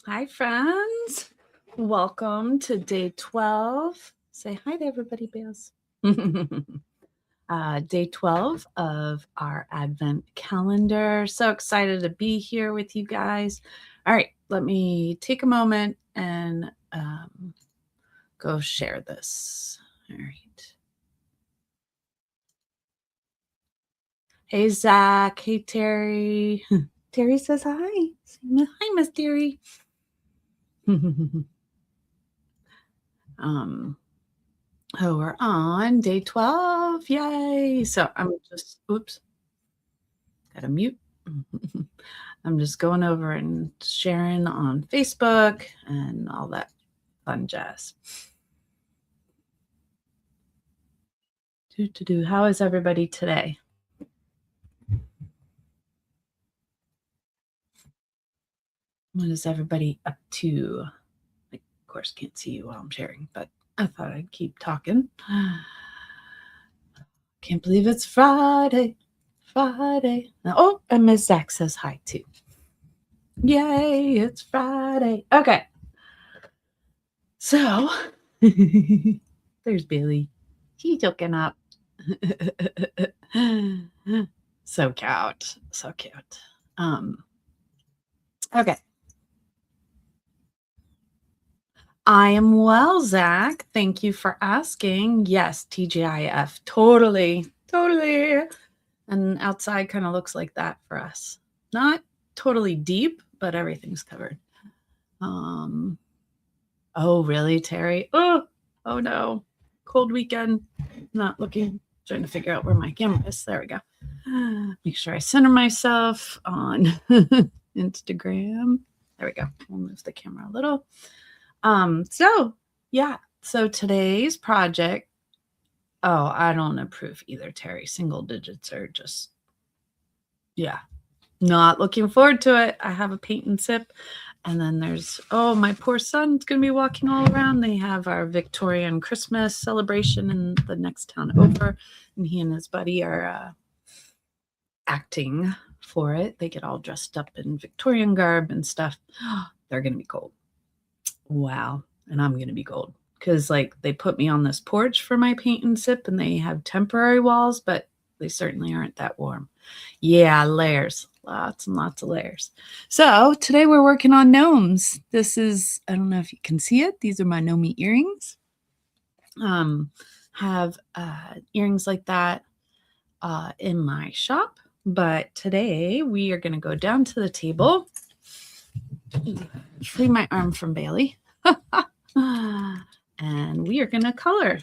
Hi, friends. Welcome to day 12. Say hi to everybody, Baz. Day 12 of our Advent calendar. So excited to be here with you guys. All right, let me take a moment and go share this. All right. Hey, Zach. Hey, Terry. Terry says hi. Hi, Miss Terry. Oh, we're on day 12. Yay. So I'm just, oops, gotta mute. I'm just going over and sharing on Facebook and all that fun jazz. How is everybody today? What is everybody up to? I, of course, can't see you while I'm sharing, but I thought I'd keep talking. Can't believe it's Friday. Friday. Oh, and Miss Zach says hi too. Yay, it's Friday. Okay. So, there's Billy. He's looking up. So cute. So cute. Okay. I am well, Zach. Thank you for asking. Yes, TGIF. Totally. Totally. And outside kind of looks like that for us. Not totally deep, but everything's covered. Oh, really, Terry? Oh no. Cold weekend. Not looking, trying to figure out where my camera is. There we go. Make sure I center myself on Instagram. There we go. We'll move the camera a little. So today's project. Oh, I don't approve either, Terry. Single digits are just, yeah, not looking forward to it. I have a paint and sip. And then there's, oh, my poor son's going to be walking all around. They have our Victorian Christmas celebration in the next town over. And he and his buddy are acting for it. They get all dressed up in Victorian garb and stuff. They're going to be cold. Wow. And I'm going to be cold. Because, like, they put me on this porch for my paint and sip, and they have temporary walls, but they certainly aren't that warm. Yeah, layers. Lots and lots of layers. So today we're working on gnomes. This is, I don't know if you can see it. These are my gnome earrings. Have earrings like that in my shop. But today we are going to go down to the table. Free my arm from Bailey. And we are going to color.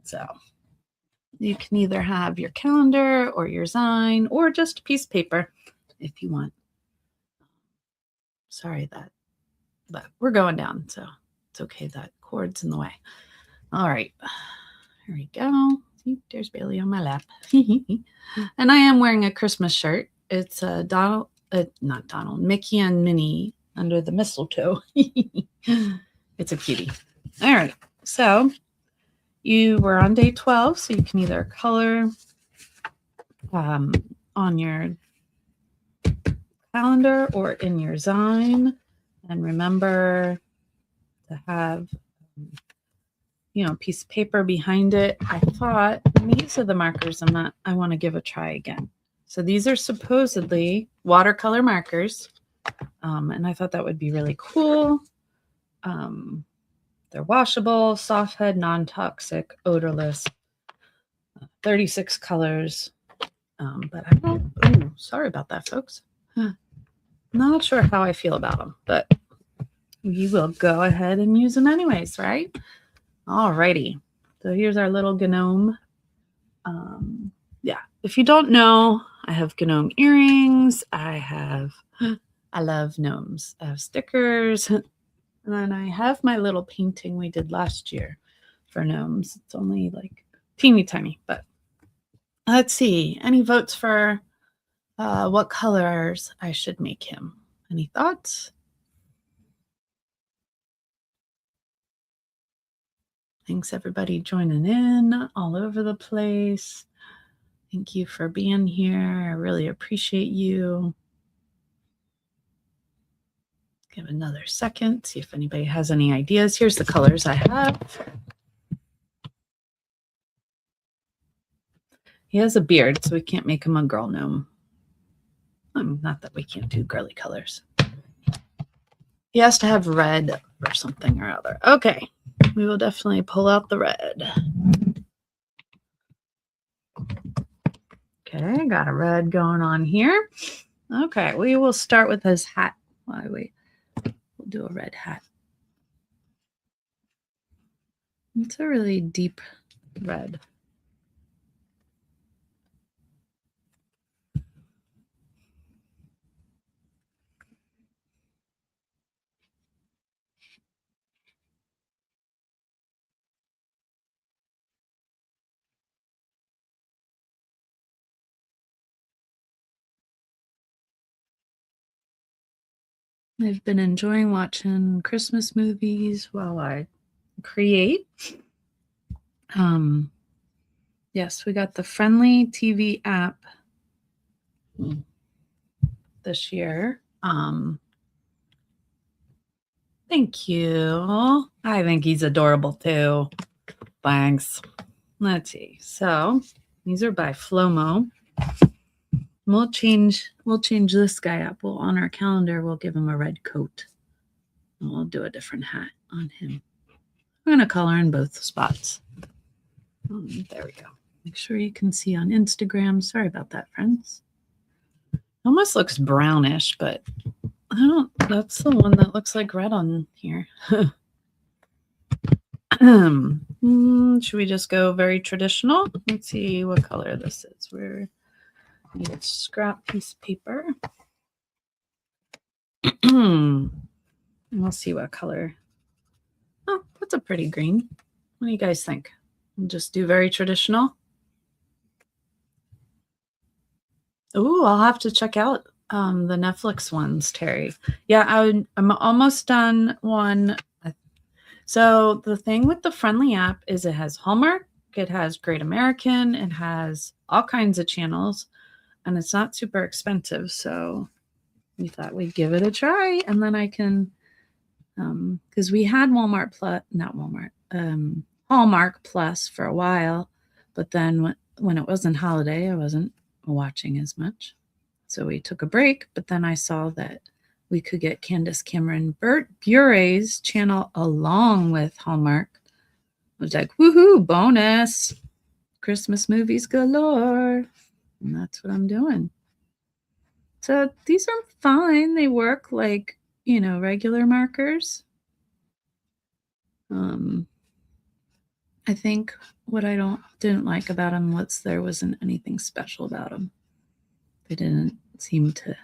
So you can either have your calendar or your sign or just a piece of paper if you want. Sorry but we're going down, so it's okay. That cord's in the way. All right, here we go. See, there's Bailey on my lap. And I am wearing a Christmas shirt. It's a not Donald, Mickey and Minnie under the mistletoe. It's a cutie. All right, so you were on day 12, so you can either color on your calendar or in your sign. And remember to have, a piece of paper behind it. I thought these are the markers I want to give a try again. So these are supposedly watercolor markers. And I thought that would be really cool. They're washable, soft head, non-toxic, odorless, 36 colors. But I don't, sorry about that, folks. Not sure how I feel about them, but we will go ahead and use them anyways, right? Alrighty. So here's our little gnome. Yeah, if you don't know, I have gnome earrings. I love gnomes. I have stickers. And then I have my little painting we did last year for gnomes. It's only like teeny tiny, but let's see. Any votes for what colors I should make him? Any thoughts? Thanks, everybody, joining in all over the place. Thank you for being here. I really appreciate you. Give another second, see if anybody has any ideas. Here's the colors I have. He has a beard, so we can't make him a girl gnome. Not that we can't do girly colors. He has to have red or something or other. Okay, we will definitely pull out the red. Okay, got a red going on here. Okay, we will start with his hat. Why wait? We'll do a red hat. It's a really deep red. I've been enjoying watching Christmas movies while I create. Yes, we got the Friendly TV app this year. Thank you. I think he's adorable too. Thanks. Let's see. So these are by Flomo. We'll change this guy up. We'll on our calendar, we'll give him a red coat. And we'll do a different hat on him. I'm gonna color in both spots. There we go. Make sure you can see on Instagram. Sorry about that, friends. Almost looks brownish, but I don't. That's the one that looks like red on here. Should we just go very traditional? Let's see what color this is. We're need a scrap piece of paper. We'll see what color. Oh, that's a pretty green. What do you guys think? We'll just do very traditional. Oh, I'll have to check out the Netflix ones, Terry. Yeah, I'm almost done one. So the thing with the Friendly app is it has Hallmark, it has Great American, it has all kinds of channels, and it's not super expensive. So we thought we'd give it a try, and then I can, because we had Hallmark Plus for a while, but then when it wasn't holiday, I wasn't watching as much. So we took a break, but then I saw that we could get Candace Cameron Bure's channel along with Hallmark. I was like, woohoo, bonus. Christmas movies galore. And that's what I'm doing. So these are fine. They work like, regular markers. I think what I didn't like about them was there wasn't anything special about them. They didn't seem to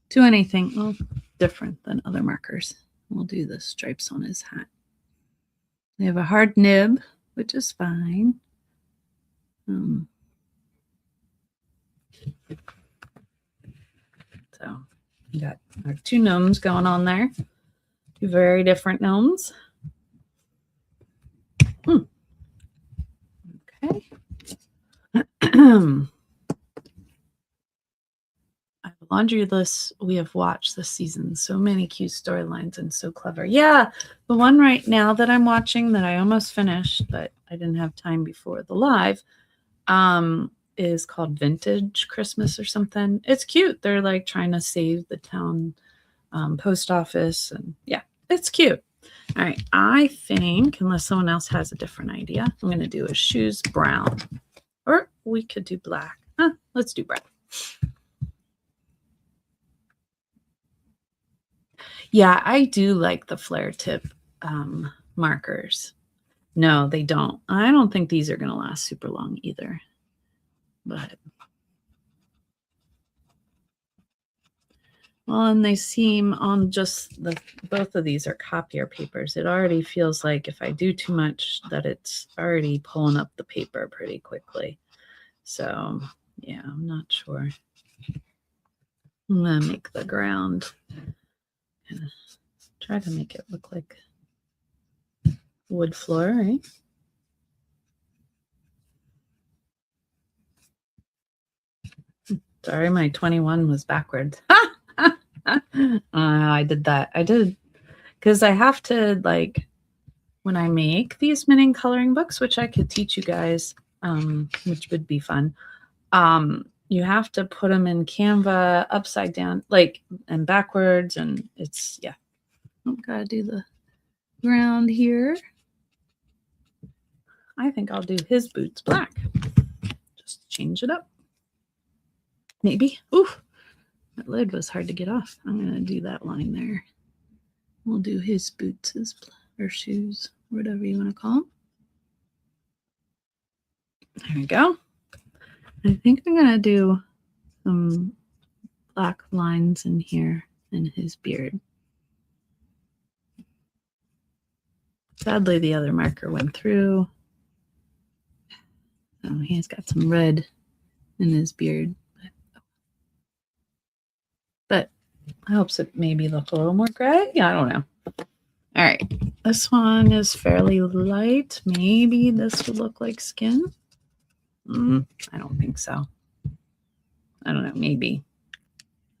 do anything different than other markers. We'll do the stripes on his hat. They have a hard nib, which is fine. So we got our two gnomes going on there. Two very different gnomes. Okay. I have a laundry list we have watched this season. So many cute storylines and so clever. Yeah, the one right now that I'm watching that I almost finished, but I didn't have time before the live, is called Vintage Christmas or something. It's cute. They're like trying to save the town post office, and yeah, it's cute. All right, I think, unless someone else has a different idea, I'm going to do his shoes brown. Or we could do black. Let's do brown. Yeah, I do like the flare tip markers. No, they don't. I don't think these are going to last super long either. But, well, and they seem on just both of these are copier papers. It already feels like if I do too much that it's already pulling up the paper pretty quickly. So, yeah, I'm not sure. I'm going to make the ground. Try to make it look like wood floor, right? Sorry, my 21 was backwards. I did that. I did because I have to like when I make these mini coloring books, which I could teach you guys, which would be fun. You have to put them in Canva upside down, like and backwards, and it's yeah. Oh, gotta do the ground here. I think I'll do his boots black. Just change it up. Maybe. Ooh, that lid was hard to get off. I'm gonna do that line there. We'll do his boots, or shoes, whatever you want to call them. There we go. I think I'm gonna do some black lines in here in his beard. Sadly, the other marker went through. Oh, he's got some red in his beard. But it helps it maybe look a little more gray. Yeah, I don't know. All right. This one is fairly light. Maybe this would look like skin. I don't think so. I don't know. Maybe.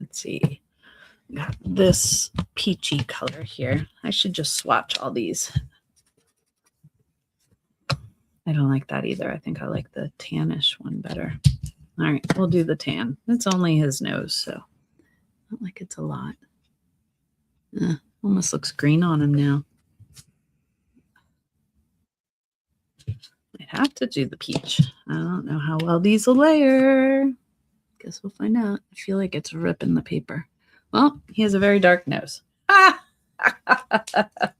Let's see. Got this peachy color here. I should just swatch all these. I don't like that either. I think I like the tannish one better. All right, we'll do the tan. It's only his nose, so not like it's a lot. Almost looks green on him now. I'd have to do the peach. I don't know how well these will layer. Guess we'll find out. I feel like it's ripping the paper. Well, he has a very dark nose. Ah!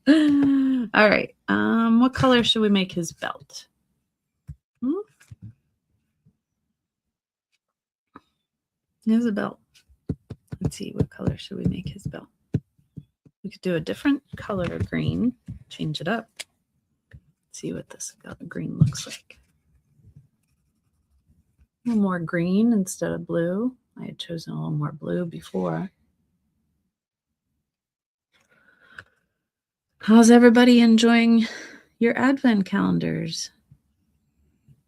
All right. What color should we make his belt? Here's a belt. Let's see, what color should we make his belt? We could do a different color green, change it up. See what this green looks like. A little more green instead of blue. I had chosen a little more blue before. How's everybody enjoying your advent calendars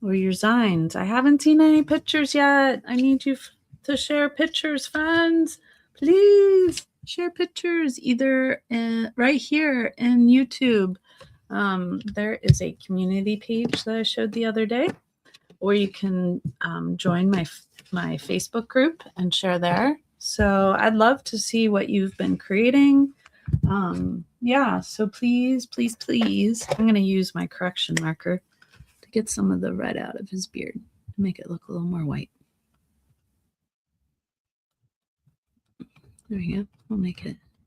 or your zines? I haven't seen any pictures yet. I need you to share pictures, friends. Please share pictures either right here in YouTube. There is a community page that I showed the other day, or you can join my Facebook group and share there. So I'd love to see what you've been creating. Yeah, so please, please, please, I'm going to use my correction marker to get some of the red out of his beard and make it look a little more white. There we go.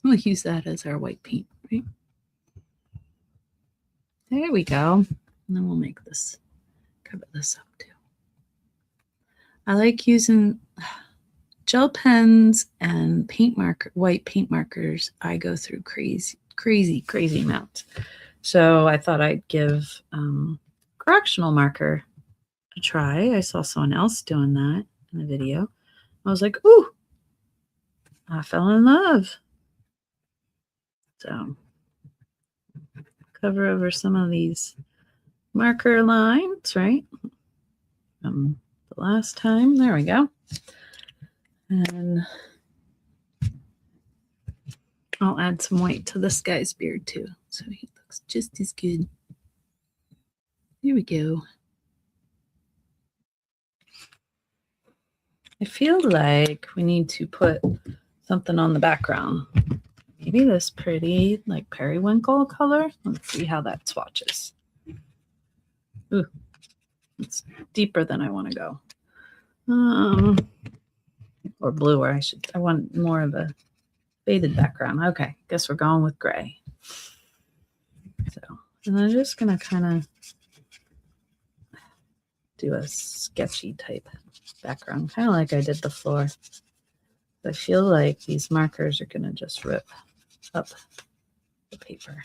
We'll use that as our white paint, right? There we go. And then we'll make this, cover this up too. I like using gel pens and white paint markers. I go through crazy amounts. So I thought I'd give correctional marker a try. I saw someone else doing that in a video. I was like, ooh, I fell in love. So cover over some of these marker lines, right? The last time, there we go. And I'll add some white to this guy's beard too, so he looks just as good. Here we go. I feel like we need to put something on the background. Maybe this pretty, like periwinkle color. Let's see how that swatches. Ooh, it's deeper than I want to go. Or bluer. I want more of a faded background. Okay, guess we're going with gray. So, and I'm just gonna kind of do a sketchy type background, kind of like I did the floor. I feel like these markers are gonna just rip up the paper.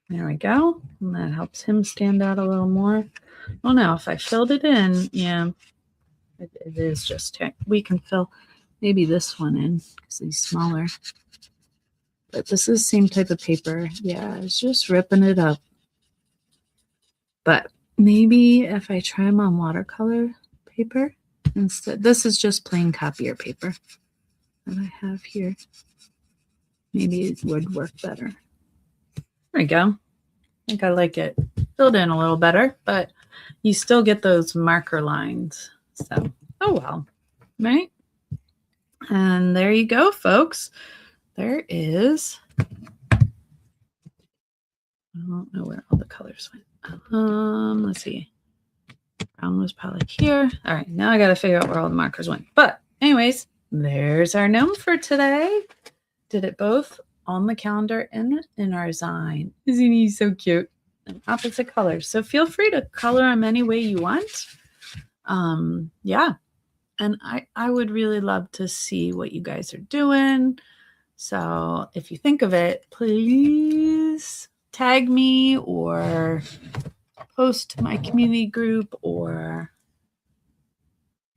There we go. And that helps him stand out a little more. Well, now if I filled it in, yeah, it is just, we can fill maybe this one in because he's smaller. But this is the same type of paper. Yeah, it's just ripping it up. But maybe if I try them on watercolor paper instead. This is just plain copier paper that I have here. Maybe it would work better. There we go. I think I like it filled in a little better, but you still get those marker lines. So, oh well, right? And there you go, folks. There is, I don't know where all the colors went. Let's see. Brown was probably here. All right, now I got to figure out where all the markers went. But anyways, there's our gnome for today. Did it both on the calendar and in our sign. Isn't he so cute? And opposite colors. So feel free to color them any way you want. Yeah. And I would really love to see what you guys are doing. So if you think of it, please tag me or post to my community group or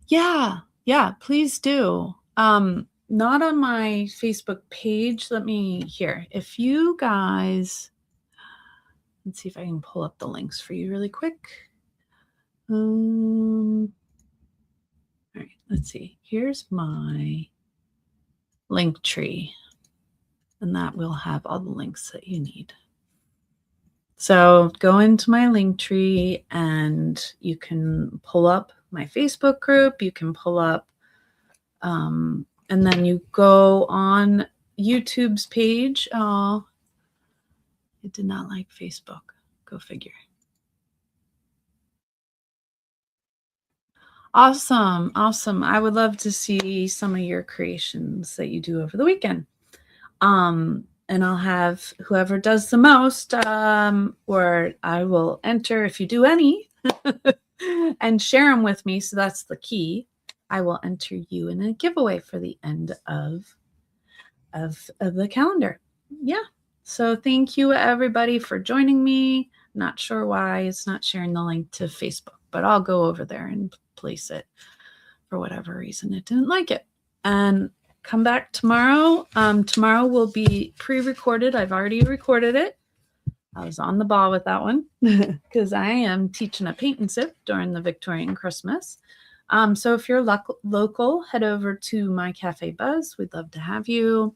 yeah, please do. Not on my Facebook page. Let me here. If you guys, let's see if I can pull up the links for you really quick. All right, let's see. Here's my link tree, and that will have all the links that you need. So go into my link tree and you can pull up my Facebook group. You can pull up, and then you go on YouTube's page. Oh, it did not like Facebook. Go figure. Awesome. Awesome. I would love to see some of your creations that you do over the weekend. And I'll have whoever does the most, or I will enter if you do any and share them with me. So that's the key. I will enter you in a giveaway for the end of the calendar. Yeah. So thank you everybody for joining me. Not sure why it's not sharing the link to Facebook, but I'll go over there and place it. For whatever reason, it didn't like it. And come back tomorrow. Tomorrow will be pre-recorded. I've already recorded it. I was on the ball with that one because I am teaching a paint and sip during the Victorian Christmas. So if you're local, head over to my Cafe Buzz. We'd love to have you.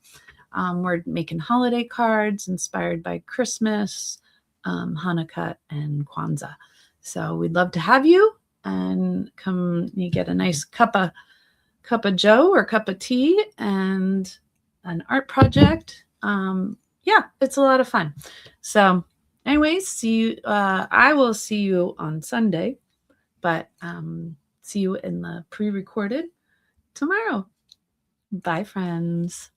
We're making holiday cards inspired by Christmas, Hanukkah, and Kwanzaa. So we'd love to have you and come. You get a nice cup of joe or cup of tea and an art project. Yeah, it's a lot of fun. So anyways, see you. I will see you on Sunday, but see you in the pre-recorded tomorrow. Bye, friends.